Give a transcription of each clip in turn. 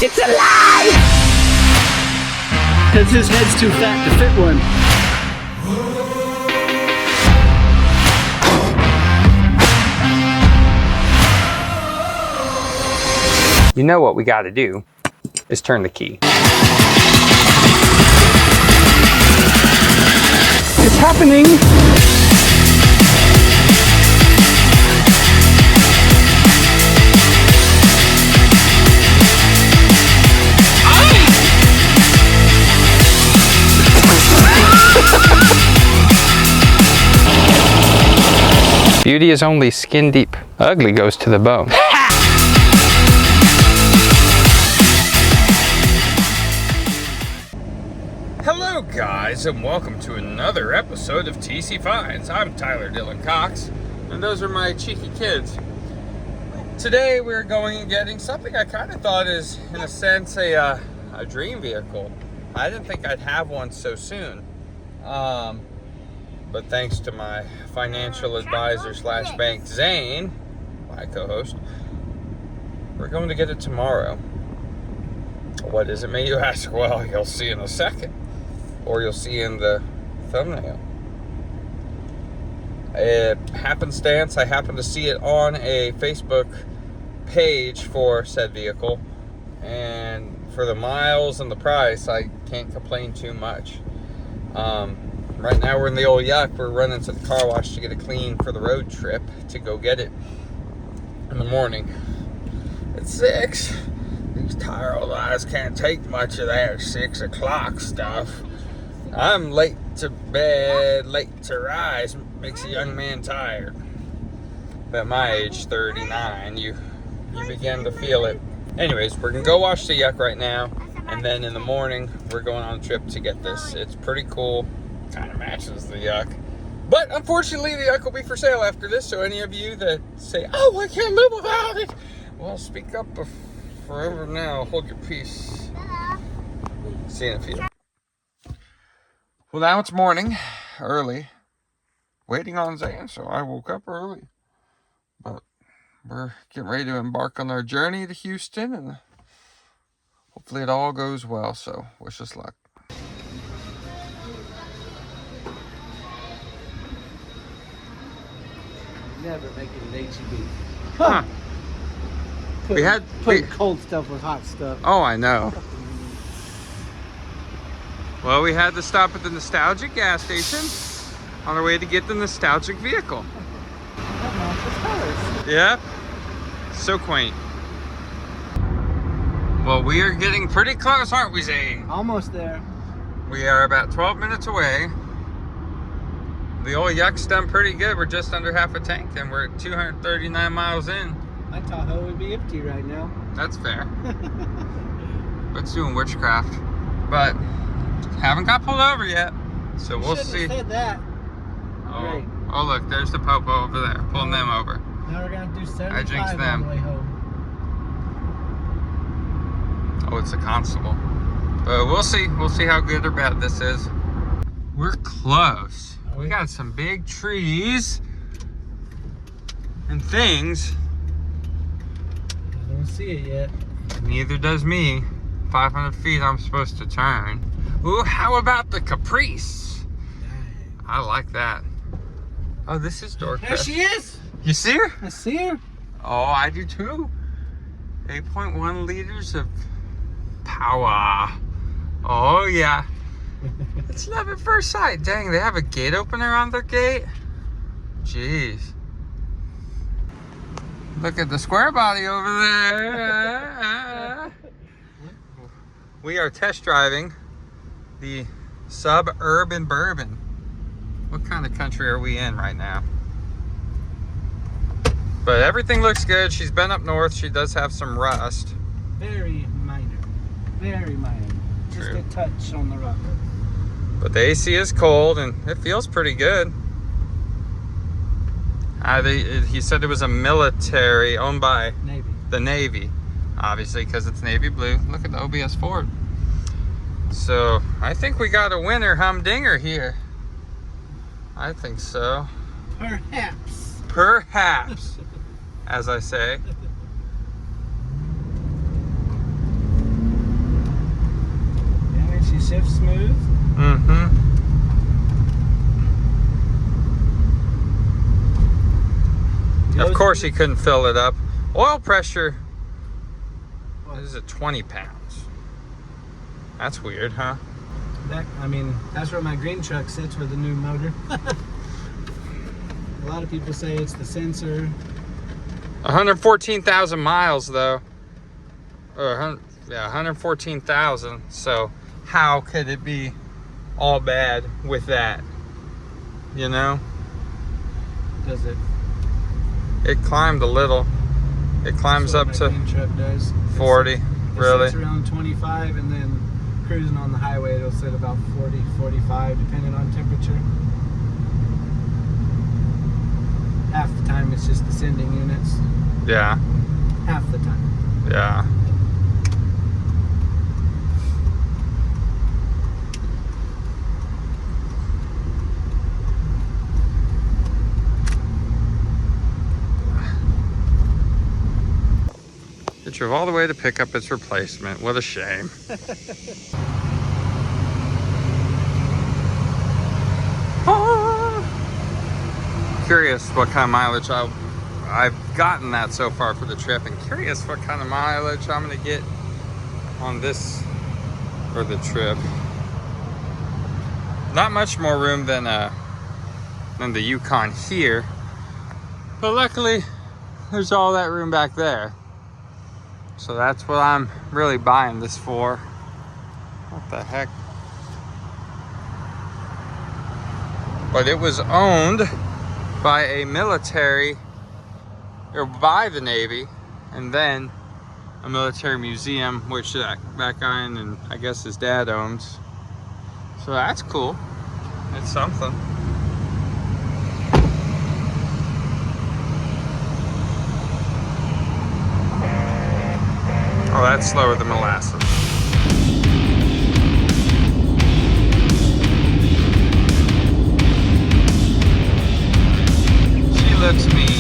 It's a lie! Because his head's too fat to fit one. You know what we got to do is turn the key. It's happening! Beauty is only skin deep. Ugly goes to the bone. Hello guys, and welcome to another episode of TC Finds. I'm Tyler Dylan Cox, and those are my cheeky kids. Today we're going and getting something I kind of thought is, in a sense, a dream vehicle. I didn't think I'd have one so soon. But thanks to my financial advisor / bank, Zane, my co-host, we're going to get it tomorrow. What is it, may you ask? Well, you'll see in a second. Or you'll see in the thumbnail. Happenstance, I happened to see it on a Facebook page for said vehicle, and for the miles and the price, I can't complain too much. Right now we're in the old yuck. We're running to the car wash to get it clean for the road trip to go get it in the morning. It's 6. These tired old eyes can't take much of that 6 o'clock stuff. I'm late to bed, late to rise, makes a young man tired. But at my age, 39, you begin to feel it. Anyways, we're gonna go wash the yuck right now, and then in the morning, we're going on a trip to get this. It's pretty cool, kind of matches the yuck. But unfortunately, the yuck will be for sale after this, so any of you that say, oh, I can't live without it, well, speak up forever now, hold your peace. See you in a few. Well, now it's morning, early, waiting on Zane, so I woke up early. But we're getting ready to embark on our journey to Houston, and hopefully it all goes well, so wish us luck. Never make it an HEB. Huh. Put cold stuff with hot stuff. Oh, I know. Well, we had to stop at the nostalgic gas station on our way to get the nostalgic vehicle. Yeah, so quaint. Well, we are getting pretty close, aren't we, Zane? Almost there. We are about 12 minutes away. The old yuck's done pretty good. We're just under half a tank, and we're at 239 miles in. My Tahoe would be empty right now. That's fair. It's doing witchcraft. But haven't got pulled over yet, so we'll see. Said that. Oh, oh, look, there's the popo over there, pulling them over. Now we're gonna do 75 I jinxed them. on the way home. Oh, it's a constable. But we'll see. We'll see how good or bad this is. We're close. We got some big trees and things. I don't see it yet. Neither does me. 500 feet I'm supposed to turn. Ooh, how about the Caprice? I like that. Oh, this is Dorcas. There she is! You see her? I see her. Oh, I do too. 8.1 liters of power. Oh, yeah. It's love at first sight. Dang, they have a gate opener on their gate? Jeez. Look at the square body over there. We are test driving the Suburban Bourbon. What kind of country are we in right now? But everything looks good. She's been up north. She does have some rust. Very minor. Very minor. True. Just a touch on the rocker. But the AC is cold and it feels pretty good. He said it was a military owned by Navy. The Navy, obviously, because it's navy blue. Look at the OBS Ford. So I think we got a winner humdinger here. I think so. Perhaps. Perhaps, as I say. course, he couldn't fill it up. Oil pressure, what is it, 20 pounds? That's weird, huh? I mean, that's where my green truck sits with the new motor. A lot of people say it's the sensor. 114,000 miles, though. Or, yeah, 114,000. So, how could it be all bad with that? You know? Does it? It climbed a little. It climbs up to green truck does. 40, really? It's around 25, and then cruising on the highway, it'll sit about 40, 45, depending on temperature. Half the time, it's just the sending units. Yeah. Half the time. Yeah. It drove all the way to pick up its replacement. What a shame. Curious what kind of mileage I've gotten that so far for the trip, and curious what kind of mileage I'm gonna get on this for the trip. Not much more room than the Yukon here, but luckily there's all that room back there. So that's what I'm really buying this for. What the heck? But it was owned by a military, or by the Navy, and then a military museum, which that guy and I guess his dad owns. So that's cool. It's something. Oh, that's slower than molasses. She looks mean.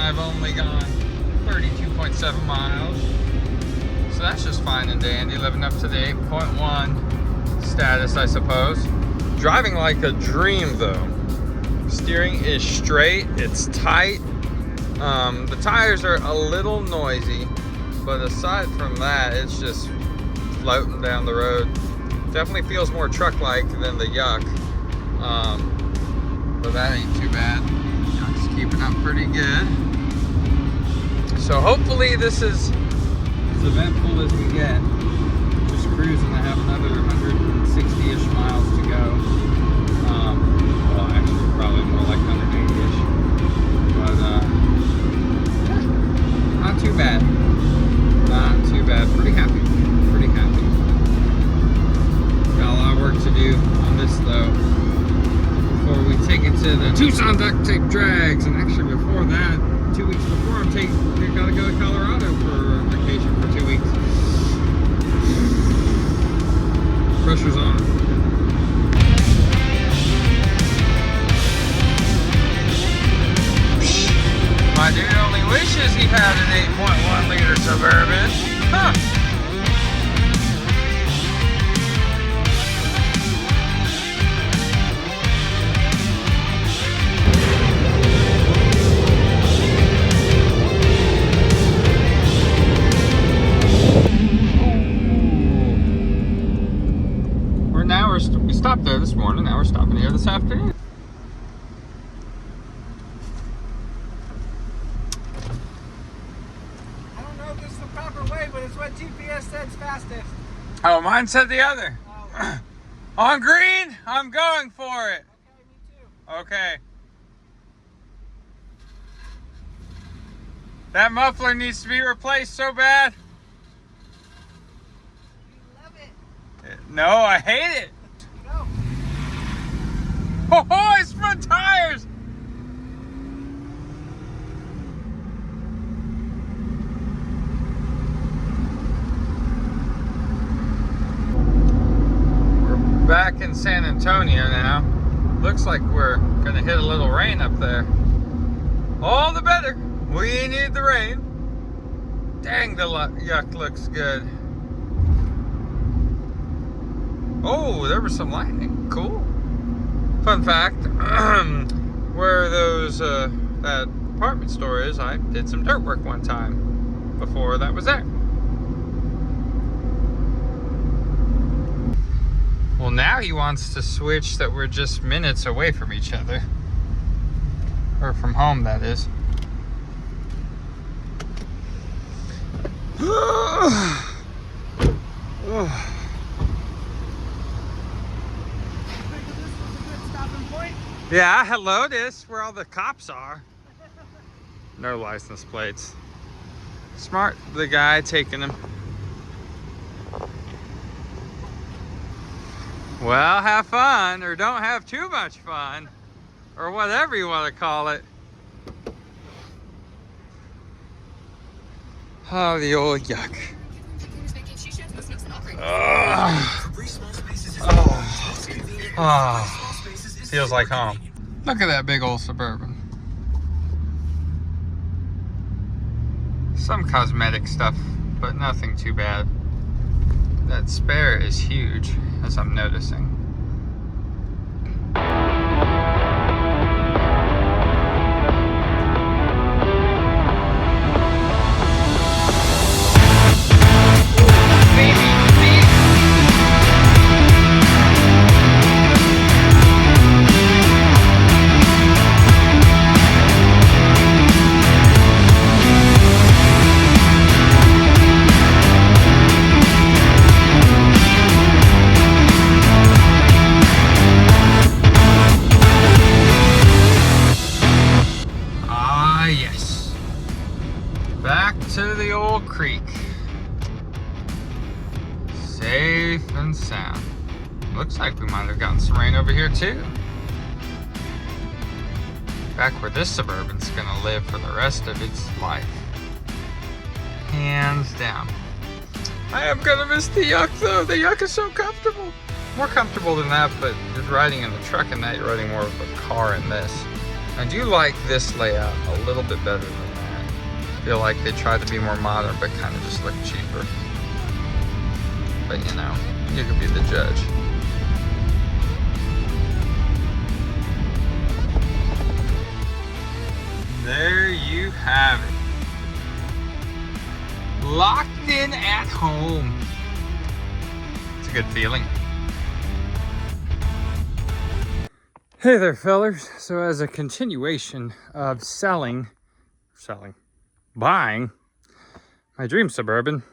I've only gone 32.7 miles. So that's just fine and dandy, living up to the 8.1 status, I suppose. Driving like a dream though. Steering is straight, it's tight. The tires are a little noisy, but aside from that, it's just floating down the road. Definitely feels more truck-like than the Yuck. But that ain't too bad. Yuck's keeping up pretty good. So hopefully this is as eventful as we get. Just cruising, I have another 160-ish miles to go. Well, actually probably more like 180-ish. But yeah, not too bad. Not too bad. Pretty happy. Pretty happy. Got a lot of work to do on this though before we take it to the Tucson duct tape drags. And actually before that, 2 weeks before, we gotta go to Colorado for vacation for 2 weeks. Pressure's on. My dude only wishes he had an 8.1 liter Suburban. Huh. We stopped there this morning, now we're stopping here this afternoon. I don't know if this is the proper way, but it's what GPS said's fastest. Oh, mine said the other. Oh. On green, I'm going for it. Okay, me too. Okay. That muffler needs to be replaced so bad. You love it. No, I hate it. Go. Oh, his front tires! We're back in San Antonio now. Looks like we're gonna hit a little rain up there. All the better. We need the rain. Dang, the yuck looks good. Oh, there was some lightning. Cool. Fun fact, where that apartment store is, I did some dirt work one time before that was there. Well, now he wants to switch that we're just minutes away from each other. Or from home, that is. Yeah, hello, this where all the cops are. No license plates. Smart, the guy taking them. Well, have fun, or don't have too much fun, or whatever you want to call it. Oh, the old yuck. Oh, feels like home. Look at that big old Suburban. Some cosmetic stuff, but nothing too bad. That spare is huge, as I'm noticing. To the old creek. Safe and sound. Looks like we might have gotten some rain over here too. Back where this Suburban's gonna live for the rest of its life. Hands down. I am gonna miss the yuck though. The yuck is so comfortable. More comfortable than that, but just riding in the truck and that, you're riding more of a car in this. I do like this layout a little bit better than that. I feel like they tried to be more modern, but kind of just look cheaper. But you know, you could be the judge. There you have it. Locked in at home. It's a good feeling. Hey there, fellers. So as a continuation of buying my dream Suburban,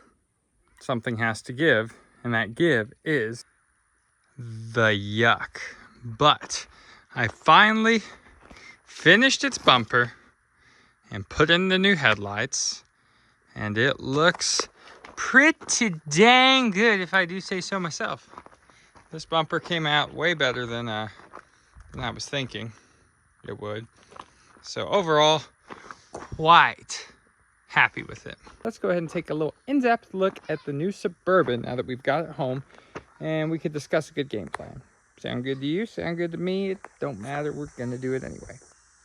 something has to give, and that give is the yuck. But I finally finished its bumper and put in the new headlights, and it looks pretty dang good, if I do say so myself. This bumper came out way better than I was thinking it would. So overall, quite happy with it. Let's go ahead and take a little in-depth look at the new Suburban now that we've got it home, and we could discuss a good game plan. Sound good to you? Sound good to me? It don't matter. We're gonna do it anyway.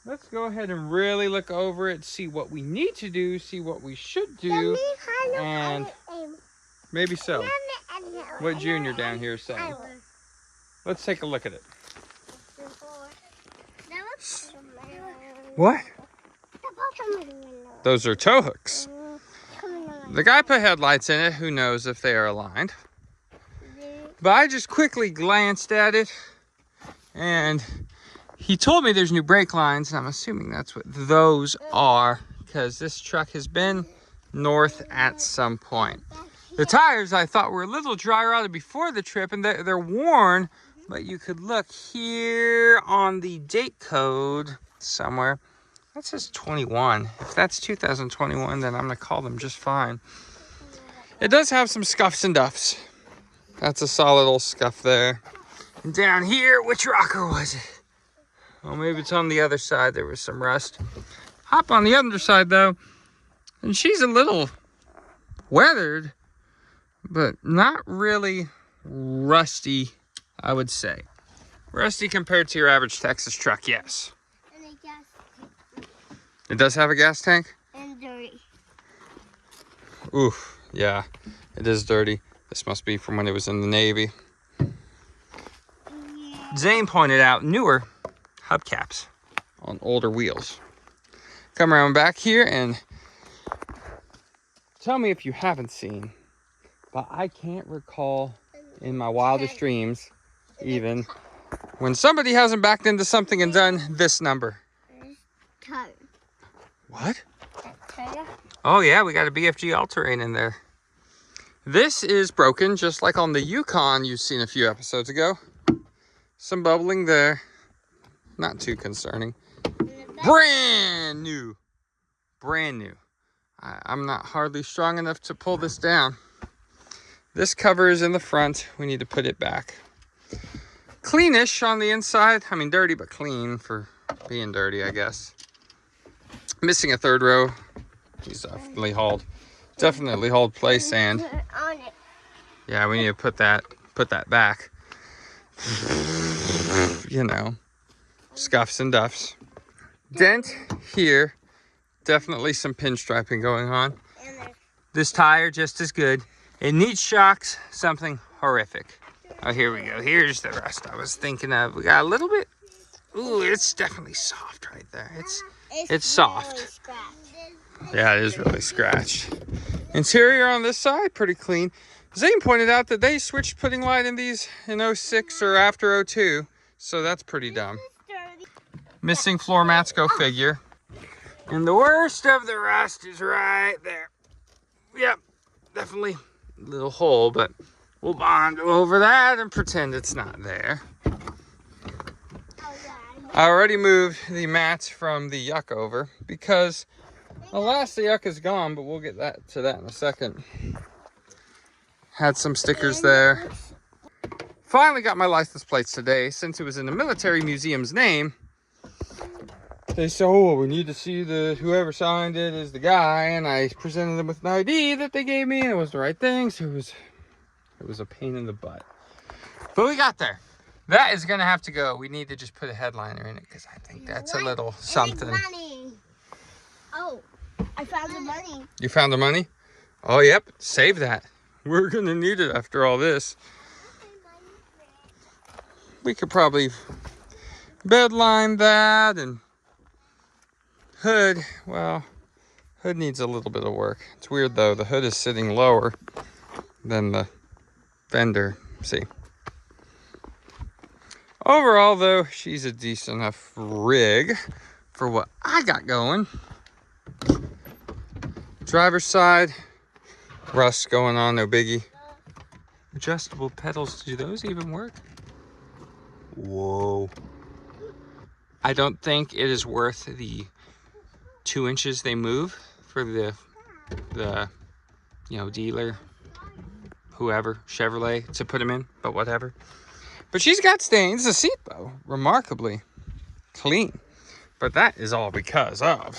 Let's go ahead and really look over it, see what we need to do, see what we should do, and maybe so. What Junior down here is saying. Let's take a look at it. What? Those are tow hooks. The guy put headlights in it. Who knows if they are aligned? But I just quickly glanced at it, and he told me there's new brake lines, and I'm assuming that's what those are, because this truck has been north at some point. The tires I thought were a little dry rotted before the trip, and they're worn, but you could look here on the date code somewhere. That says 21. If that's 2021, then I'm gonna call them just fine. It does have some scuffs and duffs. That's a solid old scuff there. And down here, which rocker was it? Well, maybe it's on the other side. There was some rust. Hop on the underside though, and she's a little weathered, but not really rusty, I would say. Rusty compared to your average Texas truck, yes. And a gas tank. It does have a gas tank? And dirty. Oof, yeah, it is dirty. This must be from when it was in the Navy. Yeah. Zane pointed out newer hubcaps on older wheels. Come around back here and tell me if you haven't seen, but I can't recall in my wildest dreams even when somebody hasn't backed into something and done this number. Tire. What? Tire. Oh yeah, we got a BFG all-terrain in there. This is broken, just like on the Yukon you've seen a few episodes ago. Some bubbling there. Not too concerning. Brand new. Brand new. I'm not hardly strong enough to pull this down. This cover is in the front. We need to put it back. Cleanish on the inside. I mean, dirty, but clean for being dirty, I guess. Missing a third row. He's definitely hauled play sand. On it. Yeah, we need to put that back. You know, scuffs and duffs. Dent here. Definitely some pinstriping going on. This tire just as good. It needs shocks, something horrific. Oh, here we go. Here's the rust I was thinking of. We got a little bit. Ooh, it's definitely soft right there. It's soft. Really scratched. Yeah, it is really scratched. Interior on this side, pretty clean. Zane pointed out that they switched putting light in these in 06 or after 02, so that's pretty dumb. Missing floor mats, go figure. And the worst of the rust is right there. Yep, definitely a little hole, but we'll bond over that and pretend it's not there. I already moved the mats from the yuck over because alas, the yuck is gone, but we'll get to that in a second. Had some stickers there. Finally got my license plates today. Since it was in the military museum's name, they said, oh, we need to see whoever signed it is the guy, and I presented them with an ID that they gave me, and it was the right thing, so it was a pain in the butt. But we got there. That is gonna have to go. We need to just put a headliner in it because I think that's a little something. Money. Oh, I found the money. You found the money? Oh, yep. Save that. We're gonna need it after all this. We could probably bed line that, and hood. Well, hood needs a little bit of work. It's weird though. The hood is sitting lower than the fender. See. Overall, though, she's a decent enough rig for what I got going. Driver's side, rust going on, no biggie. Adjustable pedals, do those even work? Whoa. I don't think it is worth the 2 inches they move for the dealer, whoever, Chevrolet, to put them in, but whatever. But she's got stains. The seat, though, remarkably clean. But that is all because of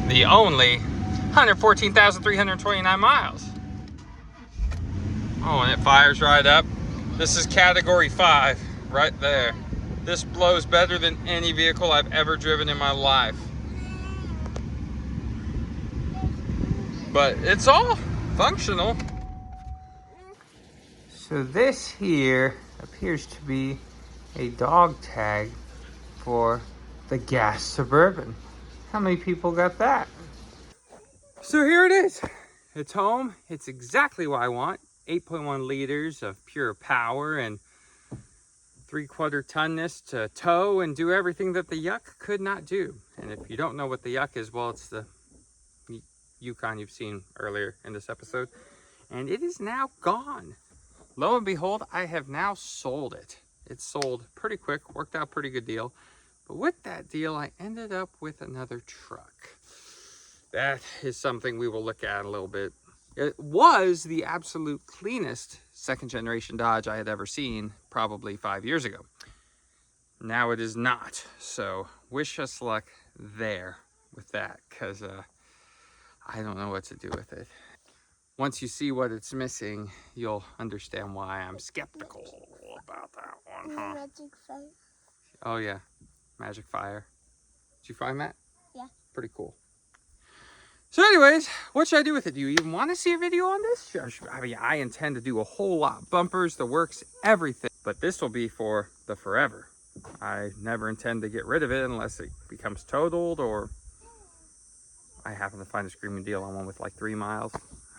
the only 114,329 miles. Oh, and it fires right up. This is category 5 right there. This blows better than any vehicle I've ever driven in my life. But it's all functional. So this here appears to be a dog tag for the gas Suburban. How many people got that? So here it is. It's home. It's exactly what I want. 8.1 liters of pure power and 3/4 tonness to tow and do everything that the Yuck could not do. And if you don't know what the Yuck is, well, it's the Yukon you've seen earlier in this episode. And it is now gone. Lo and behold, I have now sold it. It's sold pretty quick, worked out pretty good deal. But with that deal, I ended up with another truck. That is something we will look at a little bit It was the absolute cleanest second generation Dodge I had ever seen, probably 5 years ago. Now it is not. So wish us luck there with that, because I don't know what to do with it. Once you see what it's missing, you'll understand why I'm skeptical about that one, huh? Magic fire. Oh yeah, Magic Fire. Did you find that? Yeah. Pretty cool. So anyways, what should I do with it? Do you even want to see a video on this? I mean, I intend to do a whole lot. Bumpers, the works, everything. But this will be for the forever. I never intend to get rid of it unless it becomes totaled or I happen to find a screaming deal on one with like 3 miles.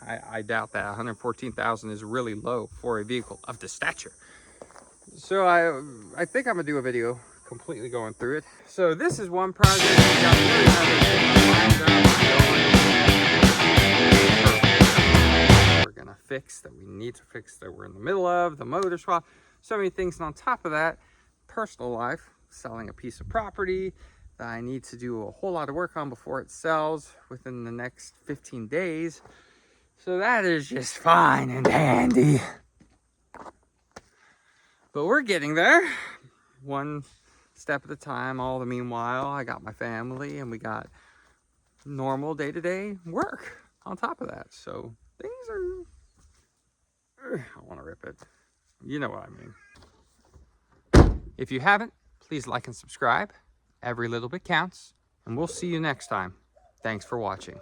I doubt that. 114,000 is really low for a vehicle of this stature. So I think I'm gonna do a video completely going through it. So this is one project we got really lined up. We're gonna fix that we need to fix that we're in the middle of, the motor swap, so many things. And on top of that, personal life, selling a piece of property that I need to do a whole lot of work on before it sells within the next 15 days. So that is just fine and dandy. But we're getting there, one step at a time. All the meanwhile, I got my family and we got normal day-to-day work on top of that. So things are, I want to rip it. You know what I mean. If you haven't, please like and subscribe. Every little bit counts. And we'll see you next time. Thanks for watching.